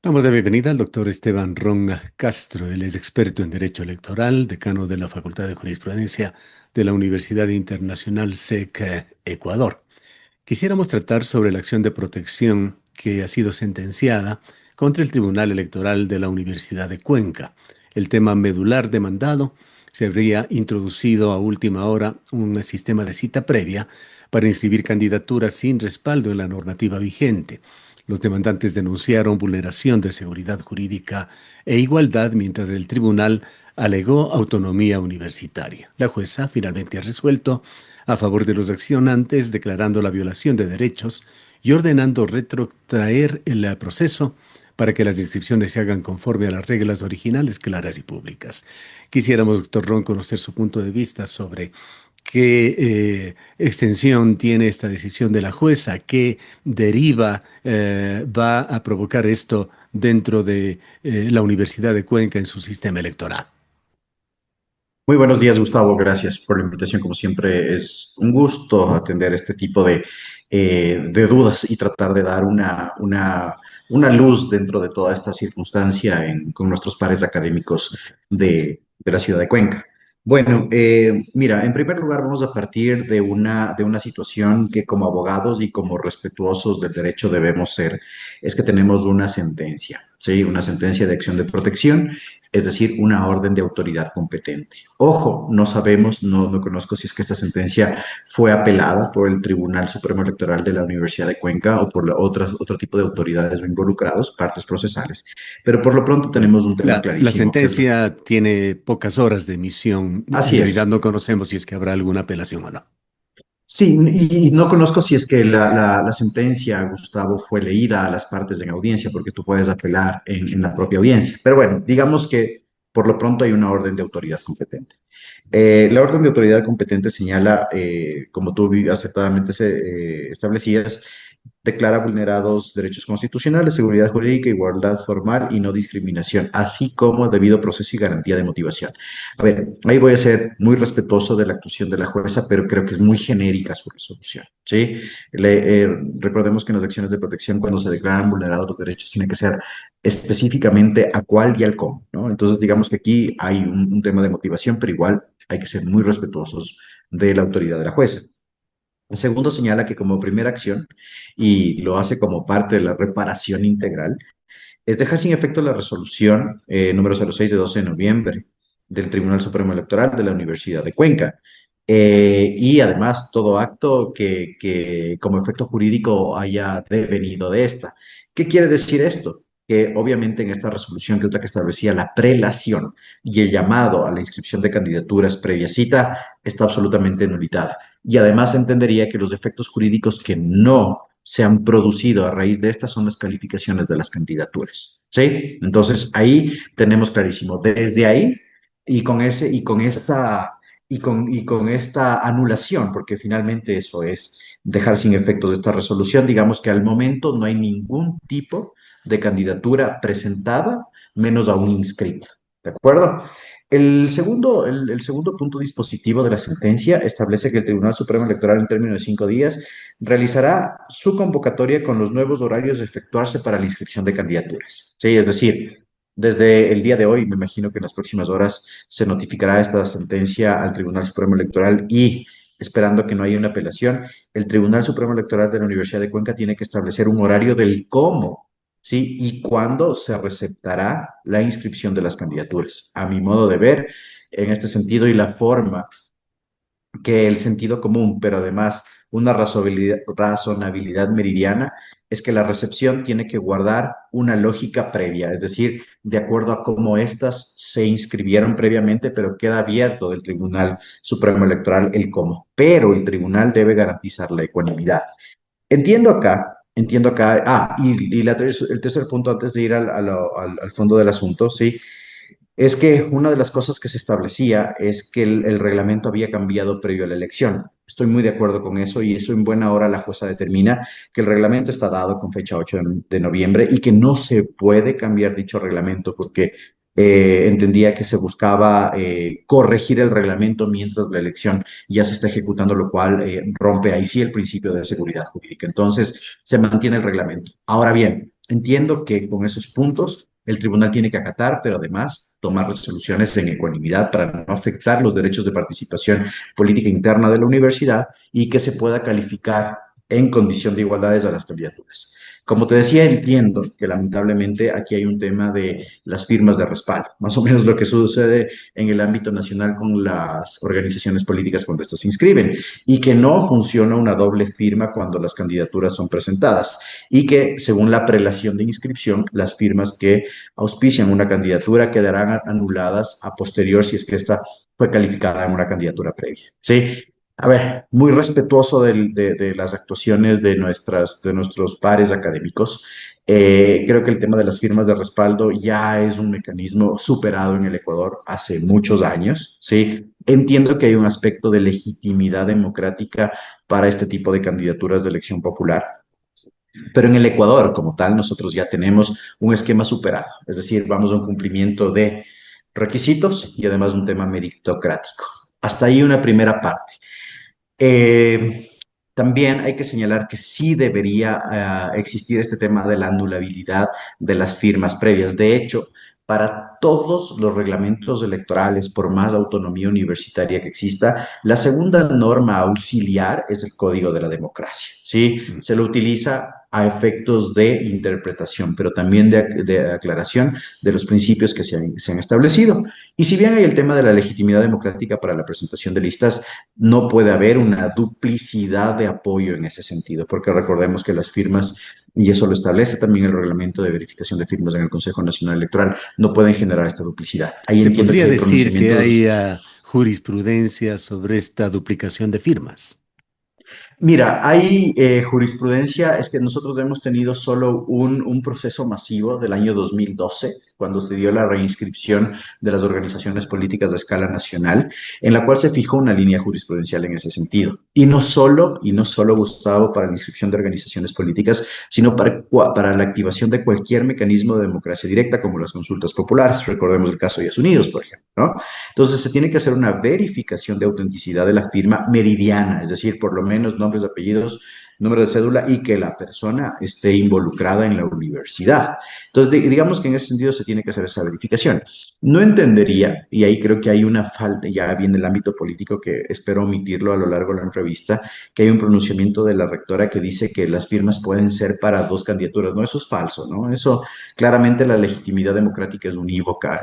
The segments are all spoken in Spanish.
Damos la bienvenida al doctor Esteban Ron Castro. Él es experto en Derecho Electoral, decano de la Facultad de Jurisprudencia de la Universidad Internacional SEC Ecuador. Quisiéramos tratar sobre la acción de protección que ha sido sentenciada contra el Tribunal Electoral de la Universidad de Cuenca. El tema medular demandado: se habría introducido a última hora un sistema de cita previa para inscribir candidaturas sin respaldo en la normativa vigente. Los demandantes denunciaron vulneración de seguridad jurídica e igualdad, mientras el tribunal alegó autonomía universitaria. La jueza finalmente ha resuelto a favor de los accionantes, declarando la violación de derechos y ordenando retrotraer el proceso para que las inscripciones se hagan conforme a las reglas originales, claras y públicas. Quisiéramos, doctor Ron, conocer su punto de vista sobre qué extensión tiene esta decisión de la jueza, qué deriva va a provocar esto dentro de la Universidad de Cuenca en su sistema electoral. Muy buenos días, Gustavo. Gracias por la invitación. Como siempre, es un gusto atender este tipo de dudas y tratar de dar una luz dentro de toda esta circunstancia con nuestros pares académicos de la ciudad de Cuenca. Bueno, mira, en primer lugar vamos a partir de una situación que como abogados y como respetuosos del derecho debemos ser, es que tenemos una sentencia, ¿sí? Una sentencia de acción de protección, es decir, una orden de autoridad competente. Ojo, no sabemos, no conozco si es que esta sentencia fue apelada por el Tribunal Supremo Electoral de la Universidad de Cuenca o por otro tipo de autoridades o involucrados, partes procesales, pero por lo pronto Bueno, tenemos un tema la clarísimo, que es sentencia tiene pocas horas de emisión. En así realidad es. no conocemos si es que habrá alguna apelación o no. Sí, y no conozco si es que la sentencia, Gustavo, fue leída a las partes en audiencia, porque tú puedes apelar en la propia audiencia. Pero bueno, digamos que por lo pronto hay una orden de autoridad competente. La orden de autoridad competente señala, como tú acertadamente establecías, declara vulnerados derechos constitucionales, seguridad jurídica, igualdad formal y no discriminación, así como debido proceso y garantía de motivación. A ver, ahí voy a ser muy respetuoso de la actuación de la jueza, pero creo que es muy genérica su resolución, ¿sí? Recordemos que en las acciones de protección, cuando se declaran vulnerados los derechos, tiene que ser específicamente a cuál y al cómo, ¿no? Entonces, digamos que aquí hay un tema de motivación, pero igual hay que ser muy respetuosos de la autoridad de la jueza. El segundo señala que como primera acción, y lo hace como parte de la reparación integral, es dejar sin efecto la resolución número 06 de 12 de noviembre del Tribunal Supremo Electoral de la Universidad de Cuenca. Y además todo acto que como efecto jurídico haya devenido de esta. ¿Qué quiere decir esto? Que obviamente en esta resolución, que es la que establecía la prelación y el llamado a la inscripción de candidaturas previa cita, está absolutamente nulitada. Y además entendería que los efectos jurídicos que no se han producido a raíz de estas son las calificaciones de las candidaturas, ¿sí? Entonces ahí tenemos clarísimo, desde ahí y con ese y con esta anulación, porque finalmente eso es dejar sin efecto de esta resolución, digamos que al momento no hay ningún tipo de candidatura presentada, menos aún inscrita, ¿de acuerdo? El segundo punto dispositivo de la sentencia establece que el Tribunal Supremo Electoral, en términos de 5 días, realizará su convocatoria con los nuevos horarios de efectuarse para la inscripción de candidaturas. Sí, es decir, desde el día de hoy, me imagino que en las próximas horas se notificará esta sentencia al Tribunal Supremo Electoral y, esperando que no haya una apelación, el Tribunal Supremo Electoral de la Universidad de Cuenca tiene que establecer un horario del cómo, ¿sí? Y cuándo se receptará la inscripción de las candidaturas. A mi modo de ver, en este sentido y la forma que el sentido común, pero además una razonabilidad meridiana, es que la recepción tiene que guardar una lógica previa, es decir, de acuerdo a cómo éstas se inscribieron previamente, pero queda abierto del Tribunal Supremo Electoral el cómo. Pero el tribunal debe garantizar la ecuanimidad. Entiendo acá, el tercer punto antes de ir al fondo del asunto, ¿sí? Es que una de las cosas que se establecía es que el reglamento había cambiado previo a la elección. Estoy muy de acuerdo con eso y eso en buena hora la jueza determina que el reglamento está dado con fecha 8 de noviembre y que no se puede cambiar dicho reglamento porque entendía que se buscaba corregir el reglamento mientras la elección ya se está ejecutando, lo cual rompe ahí sí el principio de seguridad jurídica. Entonces, se mantiene el reglamento. Ahora bien, Entiendo que con esos puntos el tribunal tiene que acatar, pero además tomar resoluciones en ecuanimidad para no afectar los derechos de participación política interna de la universidad y que se pueda calificar en condición de igualdades a las candidaturas. Como te decía, entiendo que lamentablemente aquí hay un tema de las firmas de respaldo, más o menos lo que sucede en el ámbito nacional con las organizaciones políticas cuando estos se inscriben, y que no funciona una doble firma cuando las candidaturas son presentadas, y que según la prelación de inscripción, las firmas que auspician una candidatura quedarán anuladas a posterior si es que esta fue calificada en una candidatura previa. ¿Sí? A ver, muy respetuoso de las actuaciones de nuestros pares académicos. Creo que el tema de las firmas de respaldo ya es un mecanismo superado en el Ecuador hace muchos años, ¿sí? Entiendo que hay un aspecto de legitimidad democrática para este tipo de candidaturas de elección popular, pero en el Ecuador, como tal, nosotros ya tenemos un esquema superado, es decir, vamos a un cumplimiento de requisitos y además un tema meritocrático. Hasta ahí una primera parte. Eh, También hay que señalar que sí debería existir este tema de la anulabilidad de las firmas previas. De hecho, para todos los reglamentos electorales, por más autonomía universitaria que exista, la segunda norma auxiliar es el Código de la Democracia, ¿sí? Mm. Se lo utiliza a efectos de interpretación, pero también de aclaración de los principios que se han establecido. Y si bien hay el tema de la legitimidad democrática para la presentación de listas, no puede haber una duplicidad de apoyo en ese sentido, porque recordemos que las firmas, y eso lo establece también el reglamento de verificación de firmas en el Consejo Nacional Electoral, no pueden generar esta duplicidad. Ahí Se entiendo que podría hay decir que hay pronunciamientos. jurisprudencia sobre esta duplicación de firmas. Mira, hay jurisprudencia, es que nosotros hemos tenido solo un proceso masivo del año 2012, cuando se dio la reinscripción de las organizaciones políticas de escala nacional, en la cual se fijó una línea jurisprudencial en ese sentido. Y no solo, Gustavo, para la inscripción de organizaciones políticas, sino para la activación de cualquier mecanismo de democracia directa, como las consultas populares. Recordemos el caso de Estados Unidos, por ejemplo, ¿no? Entonces se tiene que hacer una verificación de autenticidad de la firma meridiana, es decir, por lo menos nombres, apellidos, número de cédula y que la persona esté involucrada en la universidad. Entonces, digamos que en ese sentido se tiene que hacer esa verificación. No entendería, y ahí creo que hay una falta, ya viene el ámbito político que espero omitirlo a lo largo de la entrevista, que hay un pronunciamiento de la rectora que dice que las firmas pueden ser para dos candidaturas. No, eso es falso, ¿no? Eso claramente la legitimidad democrática es unívoca,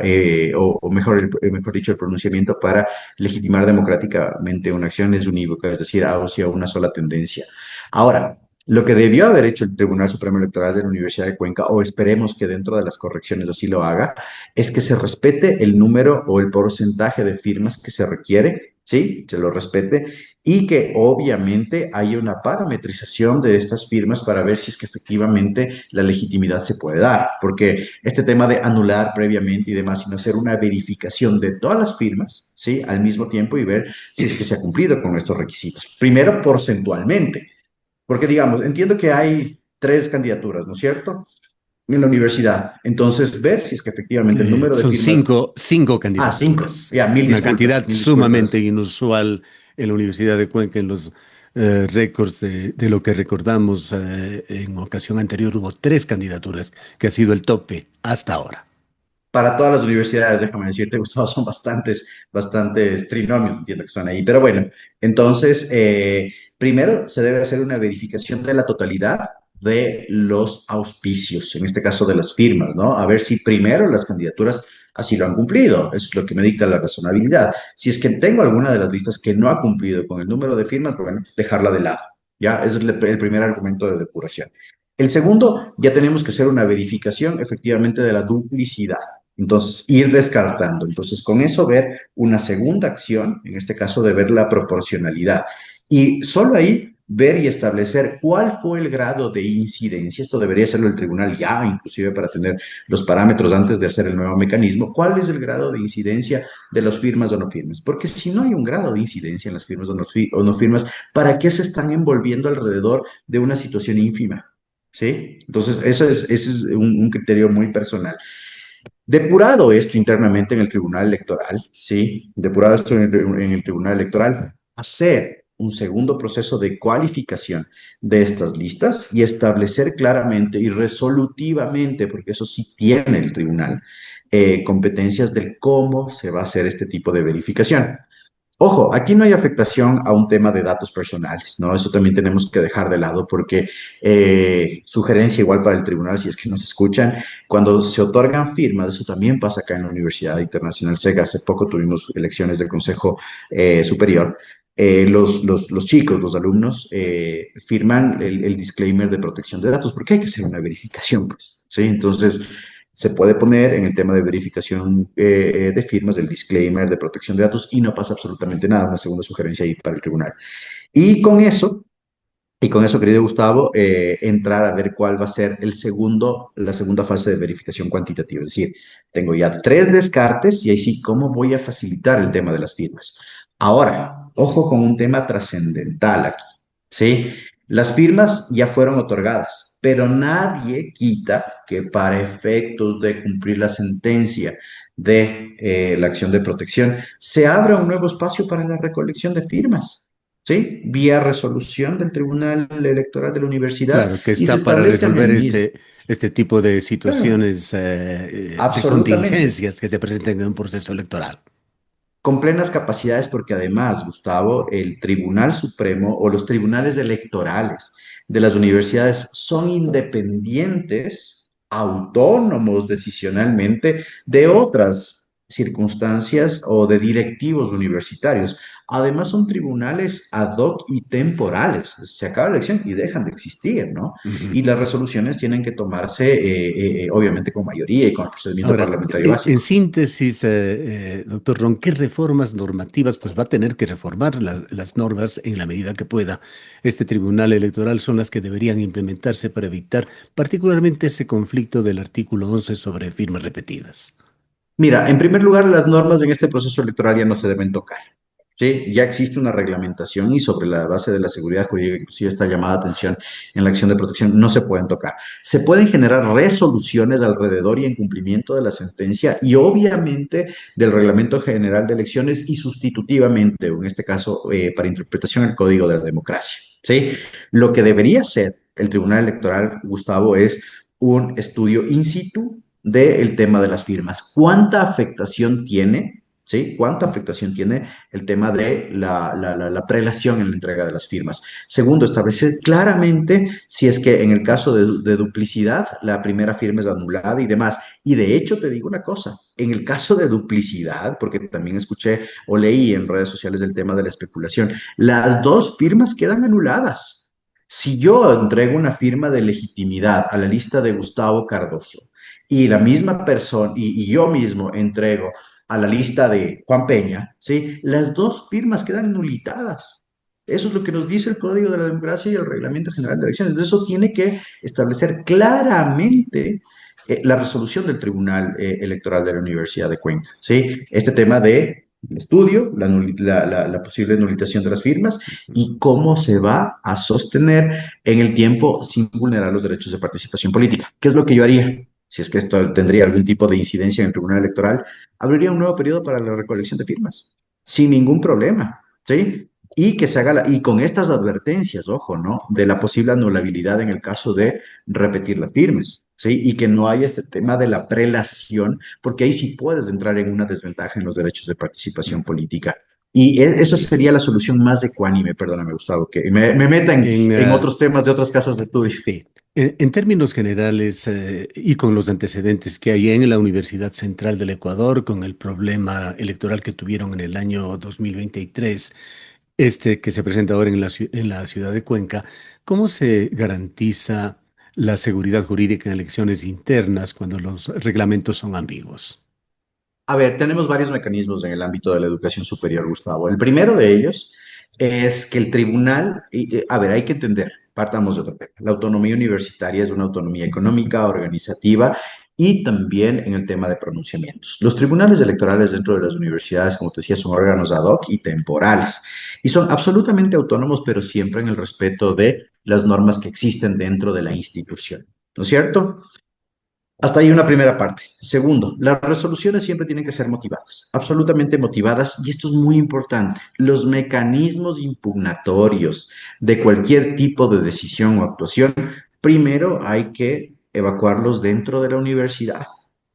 o mejor dicho, el pronunciamiento para legitimar democráticamente una acción es unívoca, es decir, hacia una sola tendencia. Ahora, lo que debió haber hecho el Tribunal Supremo Electoral de la Universidad de Cuenca, o esperemos que dentro de las correcciones así lo haga, es que se respete el número o el porcentaje de firmas que se requiere, ¿sí? Se lo respete, y que obviamente haya una parametrización de estas firmas para ver si es que efectivamente la legitimidad se puede dar, porque este tema de anular previamente y demás, sino hacer una verificación de todas las firmas, ¿sí? Al mismo tiempo y ver si es que se ha cumplido con estos requisitos. Primero, porcentualmente, porque digamos, entiendo que hay tres candidaturas, ¿no es cierto? En la universidad. Entonces, ver si es que efectivamente el número de Son firmas. cinco Ah, cinco. candidaturas, Ya, una cantidad mil sumamente disculpas. inusual en la Universidad de Cuenca. En los récords de lo que recordamos en ocasión anterior hubo tres candidaturas, que ha sido el tope hasta ahora. Para todas las universidades, déjame decirte, Gustavo, son bastantes trinomios, entiendo que son ahí. Pero bueno, entonces, primero se debe hacer una verificación de la totalidad de los auspicios, en este caso de las firmas, ¿no? A ver si primero las candidaturas así lo han cumplido. Eso es lo que me dicta la razonabilidad. Si es que tengo alguna de las listas que no ha cumplido con el número de firmas, bueno, dejarla de lado. Ya, ese es el primer argumento de depuración. El segundo, ya tenemos que hacer una verificación efectivamente de la duplicidad. Entonces, ir descartando. Entonces, con eso ver una segunda acción, en este caso de ver la proporcionalidad. Y solo ahí ver y establecer cuál fue el grado de incidencia. Esto debería hacerlo el tribunal ya, inclusive para tener los parámetros antes de hacer el nuevo mecanismo. ¿Cuál es el grado de incidencia de las firmas o no firmas? Porque si no hay un grado de incidencia en las firmas o no firmas, ¿para qué se están envolviendo alrededor de una situación ínfima? ¿Sí? Entonces, ese es un criterio muy personal. Depurado esto internamente en el Tribunal Electoral, ¿sí? Depurado esto en el Tribunal Electoral, hacer un segundo proceso de cualificación de estas listas y establecer claramente y resolutivamente, porque eso sí tiene el tribunal, competencias de cómo se va a hacer este tipo de verificación. Ojo, aquí no hay afectación a un tema de datos personales, ¿no? Eso también tenemos que dejar de lado porque sugerencia igual para el tribunal, si es que nos escuchan, cuando se otorgan firmas, eso también pasa acá en la Universidad Internacional SEGA, hace poco tuvimos elecciones del Consejo Superior, los chicos, los alumnos, firman el disclaimer de protección de datos, porque hay que hacer una verificación, pues, ¿sí? Entonces, se puede poner en el tema de verificación de firmas, del disclaimer de protección de datos y no pasa absolutamente nada, una segunda sugerencia ahí para el tribunal. Y con eso, querido Gustavo, entrar a ver cuál va a ser la segunda fase de verificación cuantitativa. Es decir, tengo ya tres descartes y ahí sí, ¿cómo voy a facilitar el tema de las firmas? Ahora, ojo con un tema trascendental aquí, ¿sí? Las firmas ya fueron otorgadas, pero nadie quita que para efectos de cumplir la sentencia de la acción de protección, se abra un nuevo espacio para la recolección de firmas. ¿Sí? Vía resolución del Tribunal Electoral de la Universidad Claro, que y se está para establezca resolver mecanismos. este tipo de Claro, situaciones de absolutamente. contingencias que se presentan en un proceso electoral. Con plenas capacidades porque además, Gustavo, el Tribunal Supremo o los tribunales electorales de las universidades son independientes, autónomos decisionalmente de otras circunstancias o de directivos universitarios. Además, son tribunales ad hoc y temporales. Se acaba la elección y dejan de existir, ¿no? Ujú. Y las resoluciones tienen que tomarse, obviamente, con mayoría y con el procedimiento Ahora, parlamentario en básico. síntesis, doctor Ron, ¿qué reformas normativas? Pues va a tener que reformar las normas en la medida que pueda. Este Tribunal Electoral son las que deberían implementarse para evitar particularmente ese conflicto del artículo 11 sobre firmas repetidas. Mira, en primer lugar, las normas en este proceso electoral ya no se deben tocar. ¿Sí? Ya existe una reglamentación y sobre la base de la seguridad jurídica, inclusive esta llamada atención en la acción de protección, no se pueden tocar. Se pueden generar resoluciones alrededor y en cumplimiento de la sentencia y obviamente del Reglamento General de Elecciones y sustitutivamente, o en este caso, para interpretación del Código de la Democracia. ¿Sí? Lo que debería hacer el Tribunal Electoral, Gustavo, es un estudio in situ del tema de las firmas. ¿Cuánta afectación tiene? ¿Sí? ¿Cuánta afectación tiene el tema de la prelación en la entrega de las firmas? Segundo, establecer claramente si es que en el caso de duplicidad la primera firma es anulada y demás. Y de hecho te digo una cosa, en el caso de duplicidad, porque también escuché o leí en redes sociales el tema de la especulación, las dos firmas quedan anuladas. Si yo entrego una firma de legitimidad a la lista de Gustavo Cardoso y la misma persona y yo mismo entrego a la lista de Juan Peña, ¿sí? Las dos firmas quedan nulitadas. Eso es lo que nos dice el Código de la Democracia y el Reglamento General de Elecciones. Entonces, eso tiene que establecer claramente la resolución del Tribunal Electoral de la Universidad de Cuenca, ¿sí? Este tema de el estudio, la posible nulitación de las firmas y cómo se va a sostener en el tiempo sin vulnerar los derechos de participación política. ¿Qué es lo que yo haría? Si es que esto tendría algún tipo de incidencia en el Tribunal Electoral, abriría un nuevo periodo para la recolección de firmas, sin ningún problema, ¿sí? Y que se haga, y con estas advertencias, ojo, ¿no? De la posible anulabilidad en el caso de repetir las firmas, ¿sí? Y que no haya este tema de la prelación, porque ahí sí puedes entrar en una desventaja en los derechos de participación Ujú. política. Y esa Sí. sería la solución más ecuánime, perdóname, Gustavo, que me metan En, en otros temas de otras casas de estudio. sí, en términos generales y con los antecedentes que hay en la Universidad Central del Ecuador, con el problema electoral que tuvieron en el año 2023, este que se presenta ahora en en la ciudad de Cuenca, ¿cómo se garantiza la seguridad jurídica en elecciones internas cuando los reglamentos son ambiguos? A ver, tenemos varios mecanismos en el ámbito de la educación superior, Gustavo. El primero de ellos es que el tribunal, a ver, hay que entender, partamos de otro tema. La autonomía universitaria es una autonomía económica, organizativa y también en el tema de pronunciamientos. Los tribunales electorales dentro de las universidades, como te decía, son órganos ad hoc y temporales y son absolutamente autónomos, pero siempre en el respeto de las normas que existen dentro de la institución. ¿No es cierto? Hasta ahí una primera parte. Segundo, las resoluciones siempre tienen que ser motivadas, absolutamente motivadas, y esto es muy importante. Los mecanismos impugnatorios de cualquier tipo de decisión o actuación, primero hay que evacuarlos dentro de la universidad,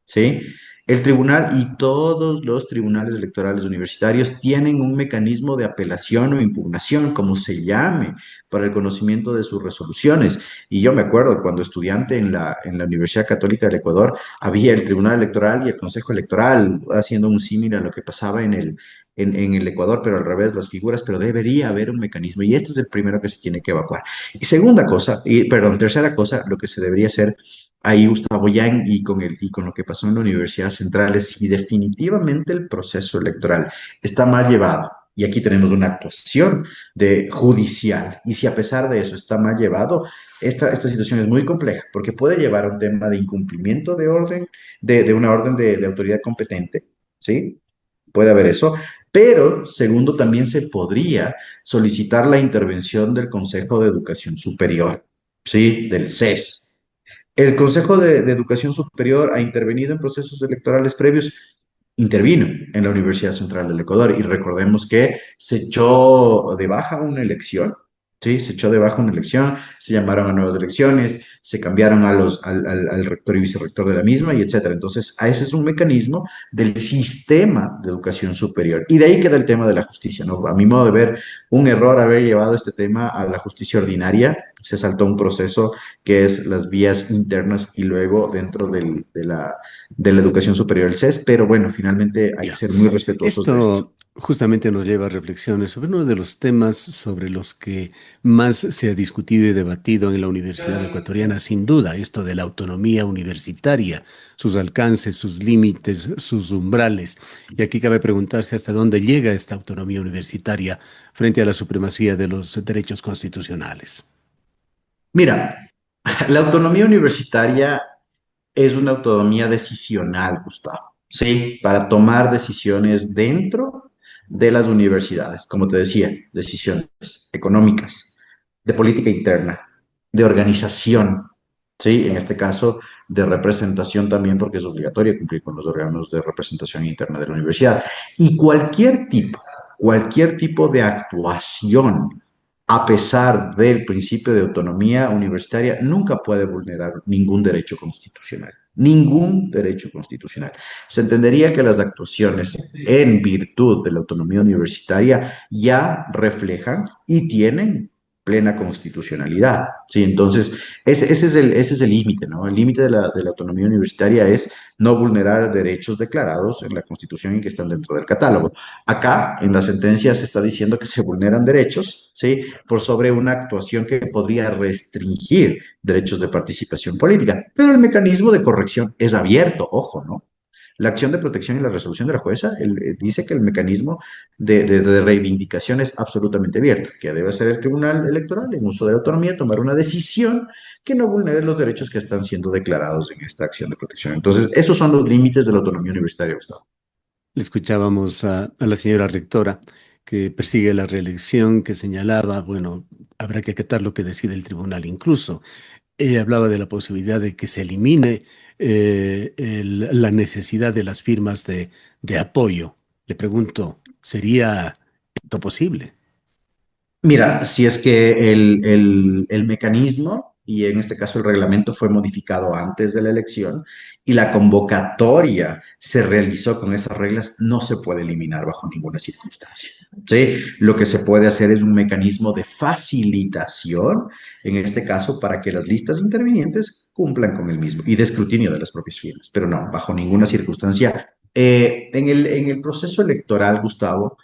¿sí? El tribunal y todos los tribunales electorales universitarios tienen un mecanismo de apelación o impugnación, como se llame, para el conocimiento de sus resoluciones. Y yo me acuerdo cuando estudiante en la Universidad Católica del Ecuador, había el Tribunal Electoral y el Consejo Electoral, haciendo un símil a lo que pasaba en el Ecuador, pero al revés, las figuras, pero debería haber un mecanismo y este es el primero que se tiene que evacuar. Y segunda cosa, y perdón, tercera cosa, lo que se debería hacer ahí, Gustavo, y con lo que pasó en la Universidad Central, es si definitivamente el proceso electoral está mal llevado. Y aquí tenemos una actuación de judicial. Y si a pesar de eso está mal llevado, esta situación es muy compleja porque puede llevar a un tema de incumplimiento de orden, de una orden de autoridad competente, ¿sí? Puede haber eso. Pero, segundo, también se podría solicitar la intervención del Consejo de Educación Superior, ¿sí? Del CES. El Consejo de Educación Superior ha intervenido en procesos electorales previos, intervino en la Universidad Central del Ecuador y recordemos que se echó de baja una elección, ¿sí? Se echó de baja una elección, se llamaron a nuevas elecciones, se cambiaron al rector y vicerrector de la misma y etcétera. Entonces, a ese es un mecanismo del sistema de educación superior. Y de ahí queda el tema de la justicia, ¿no? A mi modo de ver, un error haber llevado este tema a la justicia ordinaria, se saltó un proceso que es las vías internas y luego dentro de la educación superior, el CES, pero bueno, finalmente hay que Ya. ser muy respetuosos de esto. Esto justamente nos lleva a reflexiones sobre uno de los temas sobre los que más se ha discutido y debatido en la Universidad Ecuatoriana, sin duda, esto de la autonomía universitaria, sus alcances, sus límites, sus umbrales. Y aquí cabe preguntarse hasta dónde llega esta autonomía universitaria frente a la supremacía de los derechos constitucionales. Mira, la autonomía universitaria es una autonomía decisional, Gustavo, ¿sí? Para tomar decisiones dentro de las universidades, como te decía, decisiones económicas, de política interna, de organización, ¿sí? En este caso, de representación también, porque es obligatorio cumplir con los órganos de representación interna de la universidad. Y cualquier tipo de actuación a pesar del principio de autonomía universitaria, nunca puede vulnerar ningún derecho constitucional. Ningún derecho constitucional. Se entendería que las actuaciones en virtud de la autonomía universitaria ya reflejan y tienen plena constitucionalidad. ¿Sí? Entonces, ese es el límite, ¿no? El límite de la autonomía universitaria es no vulnerar derechos declarados en la Constitución y que están dentro del catálogo. Acá, en la sentencia, se está diciendo que se vulneran derechos, ¿sí? Por sobre una actuación que podría restringir derechos de participación política. Pero el mecanismo de corrección es abierto, ojo, ¿no? La acción de protección y la resolución de la jueza dice que el mecanismo de reivindicación es absolutamente abierto, que debe ser el Tribunal Electoral, en uso de la autonomía, tomar una decisión que no vulnere los derechos que están siendo declarados en esta acción de protección. Entonces, esos son los límites de la autonomía universitaria, Gustavo. Le escuchábamos a la señora rectora que persigue la reelección, que señalaba, bueno, habrá que acatar lo que decide el tribunal. Incluso ella hablaba de la posibilidad de que se elimine la necesidad de las firmas de apoyo. Le pregunto, ¿sería esto posible? Mira, si es que el mecanismo, y en este caso el reglamento, fue modificado antes de la elección y la convocatoria se realizó con esas reglas, no se puede eliminar bajo ninguna circunstancia. ¿Sí? Lo que se puede hacer es un mecanismo de facilitación, en este caso, para que las listas intervinientes cumplan con el mismo y de escrutinio de las propias firmas, pero no, bajo ninguna circunstancia. En el proceso electoral, Gustavo,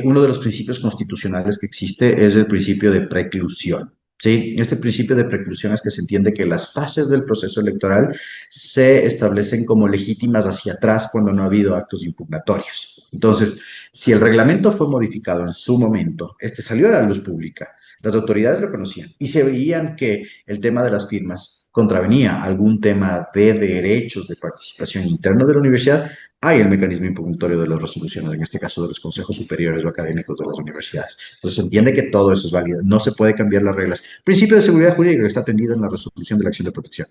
uno de los principios constitucionales que existe es el principio de preclusión. ¿Sí? Este principio de preclusión es que se entiende que las fases del proceso electoral se establecen como legítimas hacia atrás cuando no ha habido actos impugnatorios. Entonces, si el reglamento fue modificado en su momento, este salió a la luz pública, las autoridades lo conocían y se veían que el tema de las firmas contravenía algún tema de derechos de participación interno de la universidad, hay el mecanismo impugnatorio de las resoluciones, en este caso de los consejos superiores o académicos de las universidades. Entonces se entiende que todo eso es válido, no se puede cambiar las reglas. Principio de seguridad jurídica que está atendido en la resolución de la acción de protección.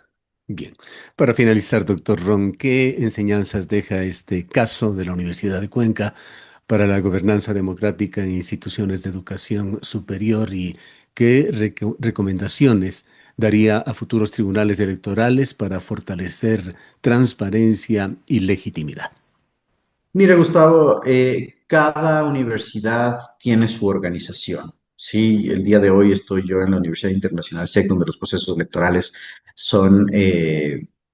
Bien. Para finalizar, doctor Ron, ¿qué enseñanzas deja este caso de la Universidad de Cuenca para la gobernanza democrática en instituciones de educación superior y qué recomendaciones daría a futuros tribunales electorales para fortalecer transparencia y legitimidad? Mira, Gustavo, cada universidad tiene su organización. Sí, el día de hoy estoy yo en la Universidad Internacional SEC, donde los procesos electorales son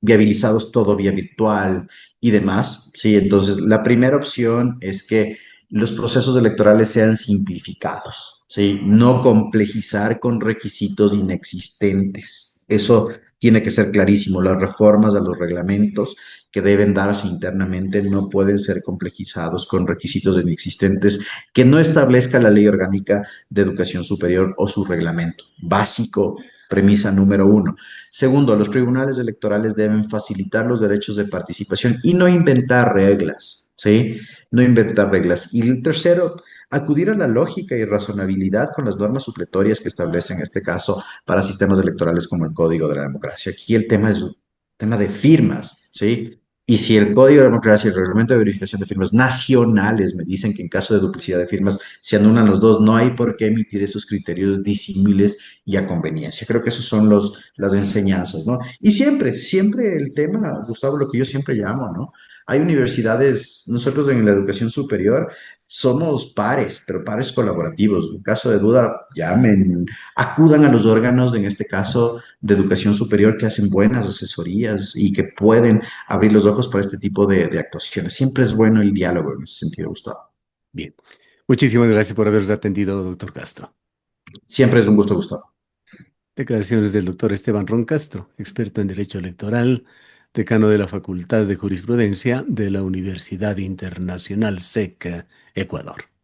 viabilizados todo vía virtual y demás. Sí, entonces la primera opción es que los procesos electorales sean simplificados. Sí, no complejizar con requisitos inexistentes. Eso tiene que ser clarísimo. Las reformas a los reglamentos que deben darse internamente no pueden ser complejizados con requisitos inexistentes que no establezca la Ley Orgánica de Educación Superior o su reglamento. Básico, premisa número uno. Segundo, los tribunales electorales deben facilitar los derechos de participación y no inventar reglas, ¿sí? No inventar reglas. Y el tercero, acudir a la lógica y razonabilidad con las normas supletorias que establecen, en este caso, para sistemas electorales como el Código de la Democracia. Aquí el tema es un tema de firmas, ¿sí? Y si el Código de Democracia y el Reglamento de Verificación de Firmas nacionales me dicen que en caso de duplicidad de firmas se anulan los dos, no hay por qué emitir esos criterios disímiles y a conveniencia. Creo que esos son las enseñanzas, ¿no? Y siempre, siempre el tema, Gustavo, lo que yo siempre llamo, ¿no? Hay universidades, nosotros en la educación superior somos pares, pero pares colaborativos. En caso de duda, llamen, acudan a los órganos, en este caso de educación superior, que hacen buenas asesorías y que pueden abrir los ojos para este tipo de actuaciones. Siempre es bueno el diálogo en ese sentido, Gustavo. Bien. Muchísimas gracias por habernos atendido, doctor Castro. Siempre es un gusto, Gustavo. Declaraciones del doctor Esteban Ron Castro, experto en Derecho Electoral, decano de la Facultad de Jurisprudencia de la Universidad Internacional SEC, Ecuador.